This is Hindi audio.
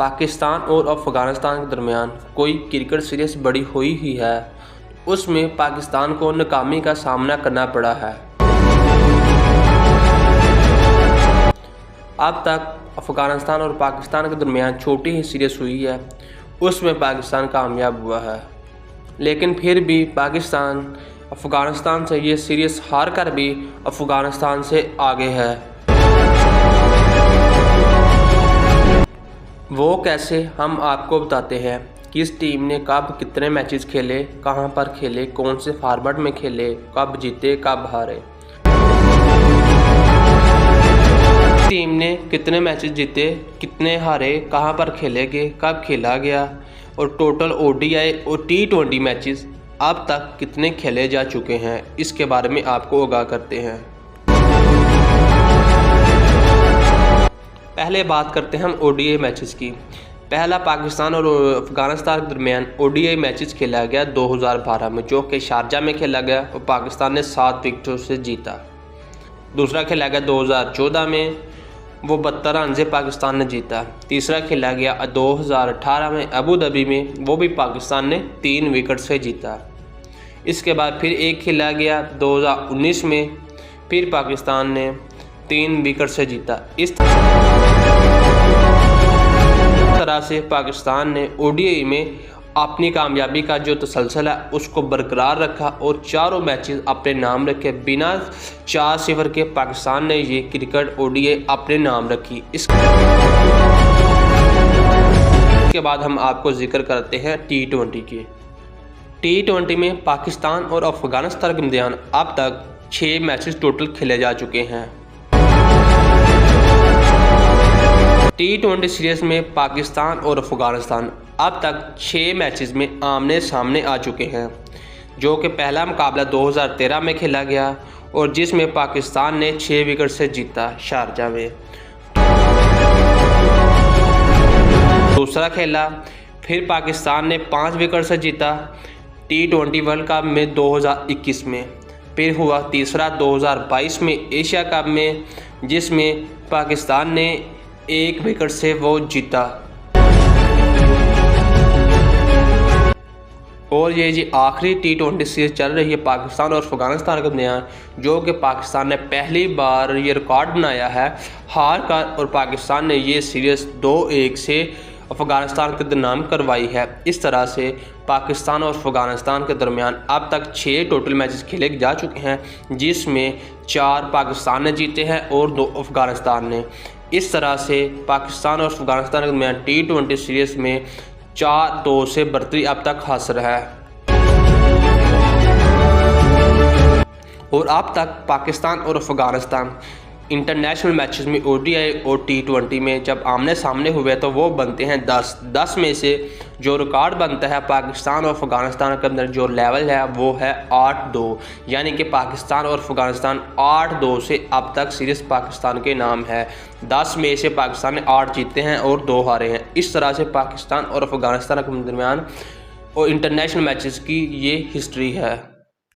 पाकिस्तान और अफ़गानिस्तान के दरमियान कोई क्रिकेट सीरीज़ बड़ी हुई ही है, उसमें पाकिस्तान को नाकामी का सामना करना पड़ा है। अब तक अफ़गानिस्तान और पाकिस्तान के दरमियान छोटी ही सीरीज़ हुई है, उसमें पाकिस्तान कामयाब हुआ है। लेकिन फिर भी पाकिस्तान अफ़गानिस्तान से ये सीरीज़ हार कर भी अफ़गानिस्तान से आगे है। वो कैसे, हम आपको बताते हैं। किस टीम ने कब कितने मैचेस खेले, कहां पर खेले, कौन से फॉर्मेट में खेले, कब जीते कब हारे। टीम ने कितने मैचेस जीते, कितने हारे, कहां पर खेले गए, कब खेला गया और टोटल ओडीआई और टी20 मैचेस अब तक कितने खेले जा चुके हैं, इसके बारे में आपको आगाह करते हैं। पहले बात करते हैं हम ओडीआई मैचेस की। पहला पाकिस्तान और अफ़गानिस्तान के दरमियान ओडीआई मैचेस खेला गया 2012 में, जो कि शारजा में खेला गया और पाकिस्तान ने 7 विकेटों से जीता। दूसरा खेला गया 2014 में, वो 72 रन से पाकिस्तान ने जीता। तीसरा खेला गया 2018 में अबू धाबी में, वो भी पाकिस्तान ने 3 विकेट से जीता। इसके बाद फिर एक खेला गया 2019 में, फिर पाकिस्तान ने 3 विकेट से जीता। इस तरह से पाकिस्तान ने ओडीआई में अपनी कामयाबी का जो तसलसल है उसको बरकरार रखा और चारों मैचेस अपने नाम रखे। बिना 4-0 के पाकिस्तान ने ये क्रिकेट ओडीआई अपने नाम रखी। इसके बाद हम आपको जिक्र करते हैं टी20 के। टी20 में पाकिस्तान और अफ़गानिस्तान के दरमियान अब तक 6 मैचेस टोटल खेले जा चुके हैं। टी20 सीरीज़ में पाकिस्तान और अफ़गानिस्तान अब तक 6 मैचेस में आमने सामने आ चुके हैं, जो कि पहला मुकाबला 2013 में खेला गया और जिसमें पाकिस्तान ने 6 विकेट से जीता शारजा में। दूसरा खेला फिर पाकिस्तान ने 5 विकेट से जीता टी20 वर्ल्ड कप में 2021 में। फिर हुआ तीसरा 2022 में एशिया कप में, जिसमें पाकिस्तान ने 1 विकेट से वो जीता। और ये जी आखिरी टी20 सीरीज चल रही है पाकिस्तान और अफ़गानिस्तान के दरमियान, जो कि पाकिस्तान ने पहली बार ये रिकॉर्ड बनाया है हार कर, और पाकिस्तान ने ये सीरीज़ 2-1 से अफ़गानिस्तान के नाम करवाई है। इस तरह से पाकिस्तान और अफ़गानिस्तान के दरमियान अब तक 6 टोटल मैचेस खेले जा चुके हैं, जिसमें 4 पाकिस्तान ने जीते हैं और 2 अफ़गानिस्तान ने। इस तरह से पाकिस्तान और अफ़गानिस्तान के दरमियान टी20 सीरीज़ में 4-2 से बढ़ती अब तक हासिल है। और अब तक पाकिस्तान और अफ़गानिस्तान इंटरनेशनल मैचेस में ओडीआई और टी20 में जब आमने सामने हुए तो वो बनते हैं 10 में से जो रिकॉर्ड बनता है पाकिस्तान और अफ़गानिस्तान के अंदर जो लेवल है वो है 8-2, यानी कि पाकिस्तान और अफ़गानिस्तान 8-2 से अब तक सीरीज़ पाकिस्तान के नाम है। 10 में से पाकिस्तान ने 8 जीते हैं और 2 हारे हैं। इस तरह से पाकिस्तान और अफ़गानिस्तान के दरमियान और इंटरनेशनल मैचेस की ये हिस्ट्री है।